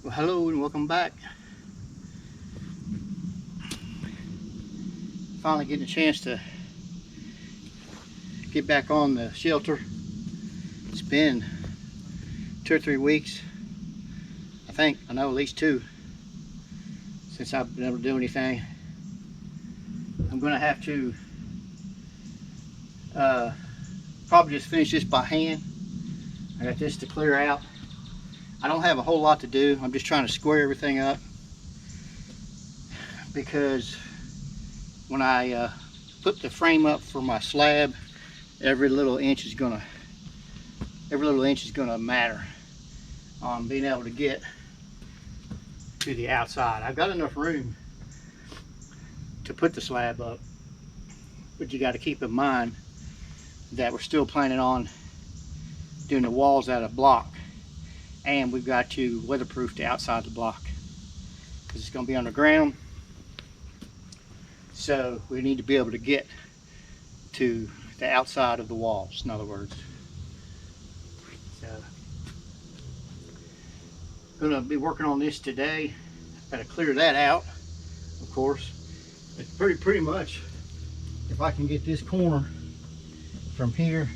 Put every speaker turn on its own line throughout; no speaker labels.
Well, hello and welcome back. Finally getting a chance to get back on the shelter. It's been 2 or 3 weeks, I know at least 2, since I've been able to do anything. I'm gonna have to probably just finish this by hand. I got this to clear out. I don't have a whole lot to do. I'm just trying to square everything up, because when I put the frame up for my slab, every little inch is gonna matter on being able to get to the outside. I've got enough room to put the slab up, but you got to keep in mind that we're still planning on doing the walls out of block, and we've got to weatherproof the outside of the block because it's going to be underground. So we need to be able to get to the outside of the walls, in other words. So I'm going to be working on this today. Got to clear that out, of course. It's pretty much, if I can get this corner from here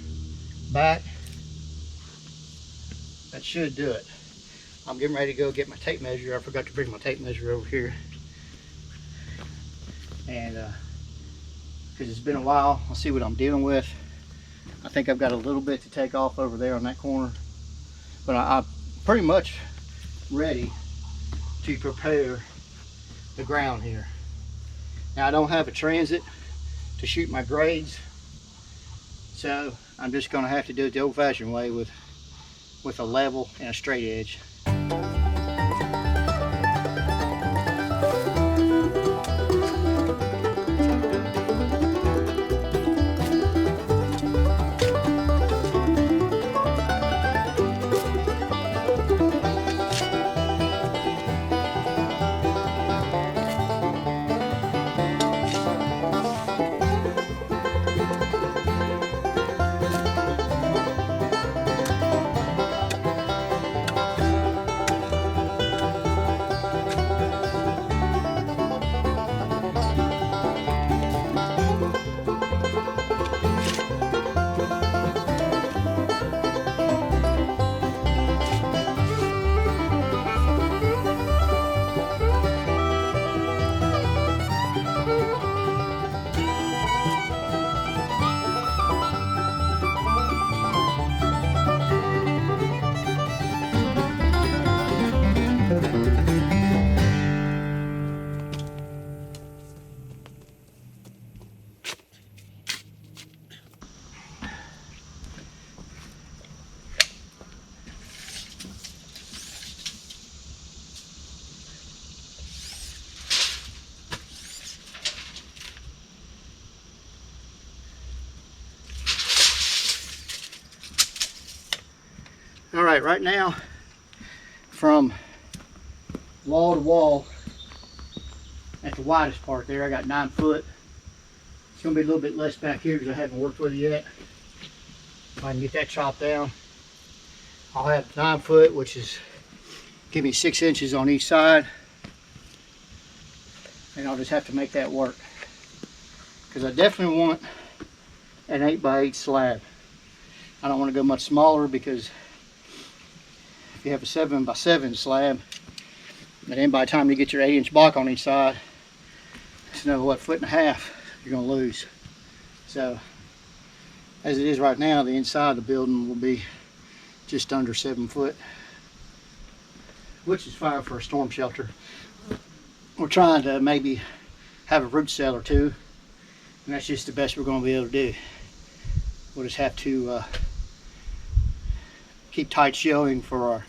back, that should do it. I'm getting ready to go get my tape measure. I forgot to bring my tape measure over here, and because it's been a while, I'll see what I'm dealing with. I think I've got a little bit to take off over there on that corner, but I'm pretty much ready to prepare the ground here. Now, I don't have a transit to shoot my grades, so I'm just going to have to do it the old-fashioned way with a level and a straight edge. All right now, from wall to wall, at the widest part there, I got 9 foot. It's going to be a little bit less back here because I haven't worked with it yet. If I can get that chopped down, I'll have 9 foot, which is give me 6 inches on each side, and I'll just have to make that work, because I definitely want an 8x8 slab. I don't want to go much smaller, because if you have a 7x7 slab, and then by the time you get your 8-inch block on each side, it's another, what, 1.5 foot you're going to lose. So as it is right now, the inside of the building will be just under 7 foot, which is fine for a storm shelter. We're trying to maybe have a root cell or 2, and that's just the best we're going to be able to do. We'll just have to keep tight shelving for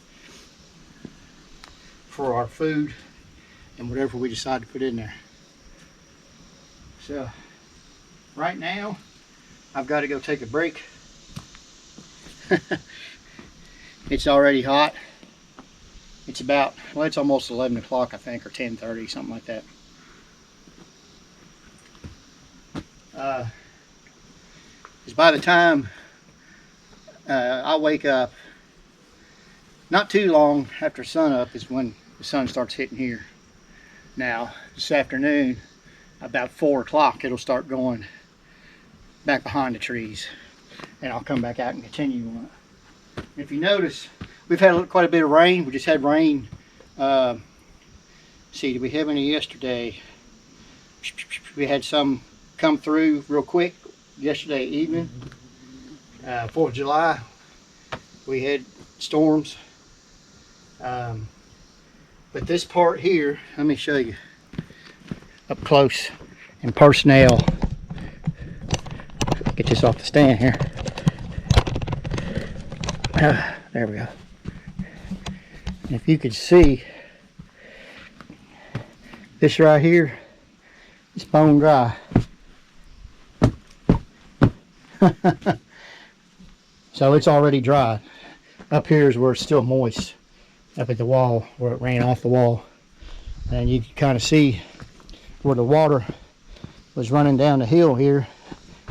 our food and whatever we decide to put in there. So right now I've got to go take a break. It's already hot. It's about, well, it's almost 11 o'clock, I think, or 10:30, something like that. Because by the time I wake up, not too long after sunup is when the sun starts hitting here. Now, this afternoon, about 4 o'clock, it'll start going back behind the trees. And I'll come back out and continue on it. If you notice, we've had quite a bit of rain. We just had rain. See, did we have any yesterday? We had some come through real quick yesterday evening. 4th of July, we had storms. But this part here, let me show you up close and personnel. Get this off the stand here. There we go. And if you could see this right here, it's bone dry. So it's already dry. Up here is where it's still moist, up at the wall where it ran off the wall. And you can kind of see where the water was running down the hill here,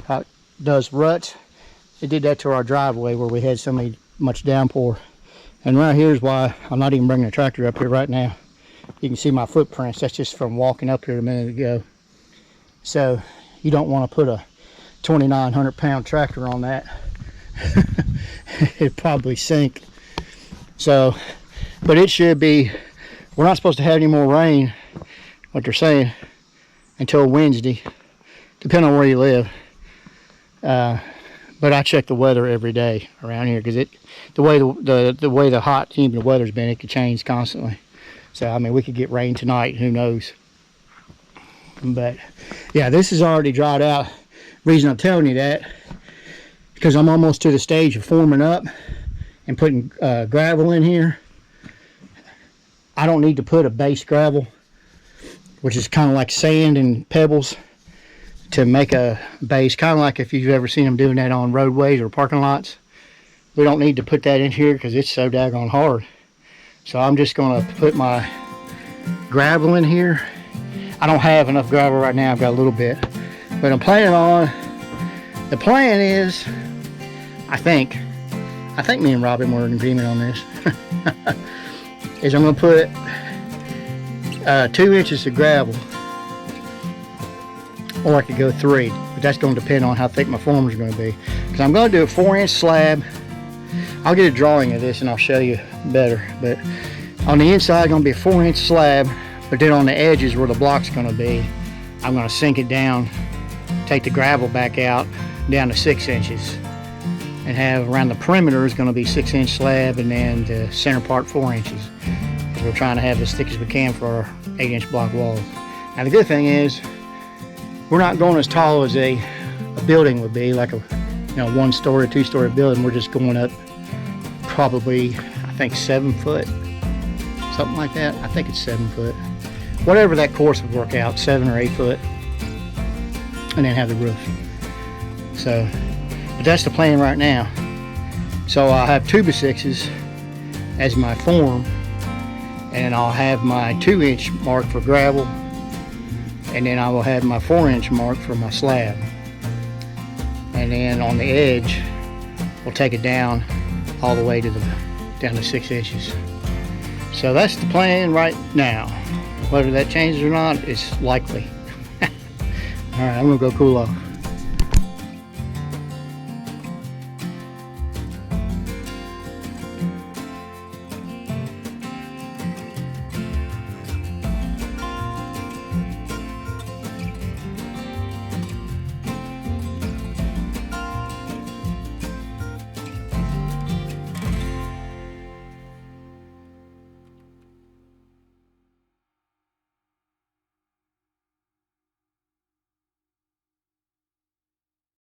how it does ruts. It did that to our driveway where we had so much downpour. And right here is why I'm not even bringing the tractor up here right now. You can see my footprints. That's just from walking up here a minute ago. So you don't want to put a 2,900 pound tractor on that. It'd probably sink. So, but it should be, we're not supposed to have any more rain, what they're saying, until Wednesday, depending on where you live. But I check the weather every day around here because the way the hot humid weather's been, it could change constantly. So I mean, we could get rain tonight, who knows. But yeah, this is already dried out. Reason I'm telling you that, because I'm almost to the stage of forming up and putting gravel in here. I don't need to put a base gravel, which is kind of like sand and pebbles, to make a base, kind of like if you've ever seen them doing that on roadways or parking lots. We don't need to put that in here because it's so daggone hard. So I'm just going to put my gravel in here. I don't have enough gravel right now. I've got a little bit, but I'm planning on, the plan is, I think me and Robin were in agreement on this, is I'm going to put 2 inches of gravel, or I could go 3, but that's going to depend on how thick my form is going to be. Because I'm going to do a 4-inch slab. I'll get a drawing of this and I'll show you better. But on the inside, it's going to be a 4-inch slab, but then on the edges where the block's going to be, I'm going to sink it down, take the gravel back out, down to 6 inches. And have around the perimeter is going to be 6-inch slab, and then the center part 4 inches. We're trying to have as thick as we can for our 8-inch block walls. Now the good thing is, we're not going as tall as a building would be, like a 1-story, 2-story building. We're just going up probably, I think 7 foot, something like that. I think it's 7 foot. Whatever that course would work out, 7 or 8 foot, and then have the roof. So, but that's the plan right now. So I'll have 2x6s as my form, and I'll have my 2-inch mark for gravel, and then I will have my 4-inch mark for my slab. And then on the edge, we'll take it down all the way to down to 6 inches. So that's the plan right now. Whether that changes or not is likely. All right, I'm gonna go cool off.